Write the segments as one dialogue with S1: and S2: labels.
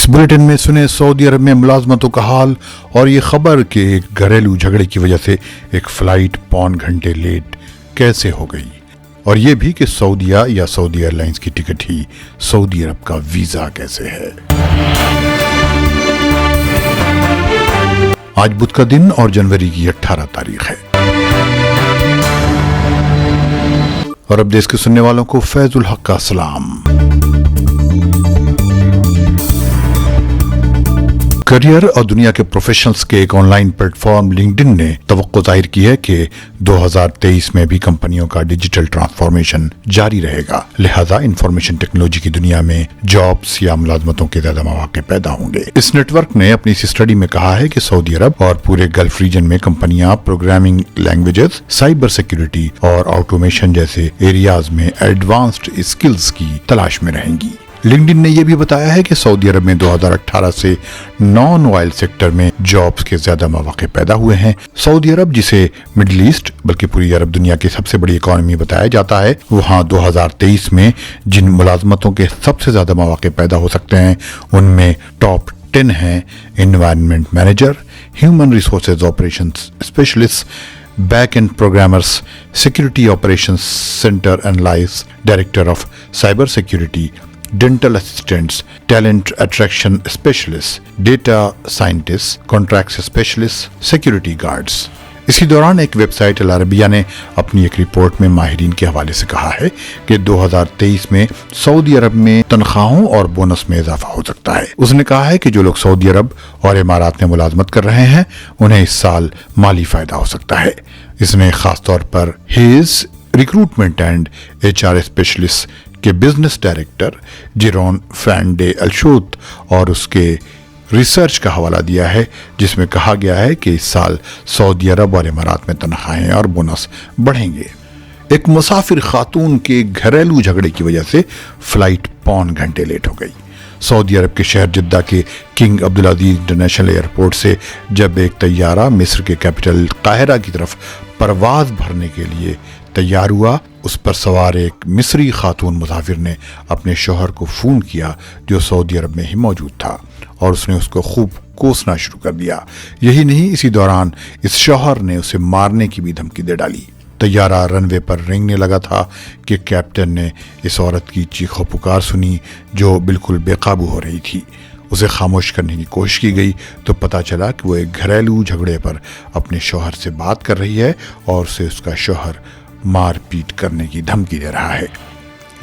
S1: Bulletin में सुने Saudi अरब में मुलाजमतों का हाल और ये खबर कि एक घरेलू झगड़े की वजह से एक फ्लाइट पौन घंटे लेट कैसे हो गई, और ये भी कि सऊदीया या सऊदी एयरलाइंस की टिकट ही सऊदी अरब का वीजा कैसे है। आज बुध का दिन और जनवरी की 18 तारीख है। और अब देश के सुनने वालों को फैजुल हक का सलाम। करियर और दुनिया के प्रोफेशनल्स के एक ऑनलाइन प्लेटफॉर्म लिंक्डइन ने तवक्को जाहिर की है कि 2023 में भी कंपनियों का डिजिटल ट्रांसफॉर्मेशन जारी रहेगा, लिहाजा इंफॉर्मेशन टेक्नोलॉजी की दुनिया में जॉब्स या मुलाजमतों के ज्यादा मौके पैदा होंगे। इस नेटवर्क ने अपनी इस स्टडी में कहा है कि सऊदी अरब और पूरे गल्फ रीजन में कंपनियां प्रोग्रामिंग लैंग्वेजेस, साइबर सिक्योरिटी और ऑटोमेशन जैसे एरियाज में एडवांस्ड स्किल्स की तलाश में रहेंगी। लिंक्डइन ने यह भी बताया है कि सऊदी अरब में 2018 से नॉन ऑयल सेक्टर में जॉब्स के ज्यादा मौके पैदा हुए हैं। सऊदी अरब, जिसे मिडिल ईस्ट बल्कि पूरी अरब दुनिया की सबसे बड़ी इकोनॉमी बताया जाता है, वहां 2023 में जिन मुलाजमतों के सबसे ज्यादा मौके पैदा हो सकते हैं उनमें टॉप 10 हैं environment manager, human resources operations specialist, back and programmers, security operations centre analyst, director of cyber security, dental assistants, talent attraction specialist, data scientist, contract specialist, security guards. इसी दौरान एक वेबसाइट अल अरबिया ने अपनी एक report में माहिरीन के हवाले से कहा है कि 2023 में सऊदी अरब में तनख्वाहों और बोनस में इजाफा हो सकता है। उसने कहा है कि जो लोग सऊदी अरब और इमारात में मुलाजमत कर रहे हैं उन्हें इस साल माली फायदा हो सकता है। इसने खासतौर पर hedge recruitment and HR specialist के बिजनेस डायरेक्टर जिरोन फैन डे अलशूत और उसके रिसर्च का हवाला दिया है, जिसमें कहा गया है कि इस साल सऊदी अरब और इमारात में तनख्वाहें और बोनस बढ़ेंगे। एक मुसाफिर खातून के घरेलू झगड़े की वजह से फ्लाइट पौन घंटे लेट हो गई। सऊदी अरब के शहर जिद्दा के किंग अब्दुल अजीज इंटरनेशनल एयरपोर्ट से जब एक तैयारा मिस्र के कैपिटल काहिरा की तरफ परवाज भरने के लिए तैयार हुआ, उस पर सवार एक मिस्री खातून मुसाफिर ने अपने शौहर को फोन किया जो सऊदी अरब में ही मौजूद था, और उसने उसको खूब कोसना शुरू कर दिया। यही नहीं, इसी दौरान इस शौहर ने उसे मारने की भी धमकी दे डाली। तैयारा रनवे पर रेंगने लगा था कि कैप्टन ने इस औरत की चीखों पुकार सुनी जो बिल्कुल बेकाबू हो रही थी। उसे खामोश करने की कोशिश की गई तो पता चला कि वो एक घरेलू झगड़े पर अपने शौहर से बात कर रही है और उसे उसका शौहर मार पीट करने की धमकी दे रहा है।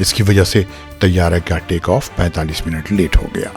S1: इसकी वजह से तैयारे का टेक ऑफ 45 मिनट लेट हो गया।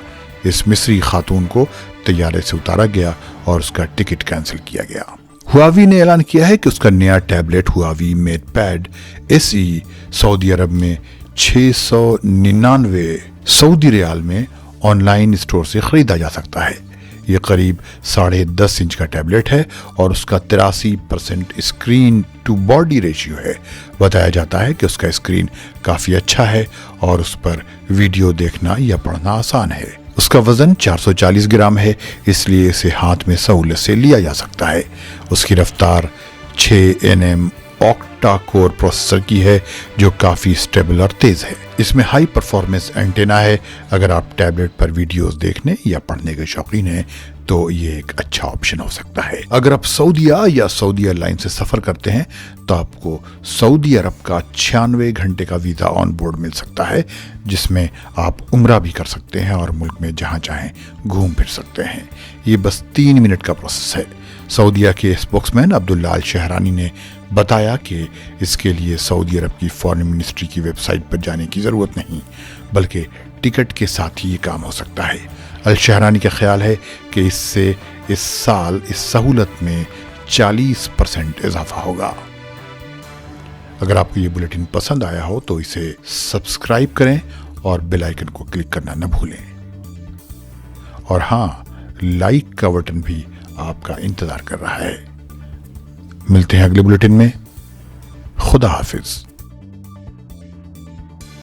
S1: इस मिस्री खातून को तैयारे से उतारा गया और उसका टिकट कैंसिल किया गया। हुआवी ने ऐलान किया है कि उसका नया टैबलेट हुआवी मेटपैड SE सऊदी अरब में 699 सऊदी रियाल में ऑनलाइन स्टोर से खरीदा जा सकता है। ये करीब 10.5 इंच का टैबलेट है और उसका 83% स्क्रीन टू बॉडी रेशियो है। बताया जाता है कि उसका स्क्रीन काफ़ी अच्छा है और उस पर वीडियो देखना या पढ़ना आसान है। उसका वजन 440 ग्राम है, इसलिए इसे हाथ में सहूलियत से लिया जा सकता है। उसकी रफ्तार 6 nm ऑक्टा कोर प्रोसेसर की है जो काफ़ी स्टेबल और तेज़ है। इसमें हाई परफॉर्मेंस एंटेना है। अगर आप टैबलेट पर वीडियोस देखने या पढ़ने के शौकीन हैं तो ये एक अच्छा ऑप्शन हो सकता है। अगर आप सऊदीया या सऊदी एयरलाइन से सफ़र करते हैं तो आपको सऊदी अरब का 96 घंटे का वीज़ा ऑन बोर्ड मिल सकता है, जिसमें आप उम्रा भी कर सकते हैं और मुल्क में जहाँ चाहें घूम फिर सकते हैं। ये बस 3 मिनट का प्रोसेस है। सऊदीया के स्पोक्समैन अब्दुल्ला अल शहरानी ने बताया कि इसके लिए सऊदी अरब की फॉरेन मिनिस्ट्री की वेबसाइट पर जाने की ज़रूरत नहीं, बल्कि टिकट के साथ ही ये काम हो सकता है। अल शहरानी का ख्याल है कि इससे इस साल इस सहूलत में 40% इजाफा होगा। अगर आपको ये बुलेटिन पसंद आया हो तो इसे सब्सक्राइब करें और बेल आइकन को क्लिक करना न भूलें। और हाँ, लाइक का बटन भी आपका इंतजार कर रहा है। मिलते हैं अगले बुलेटिन में। खुदा हाफिज।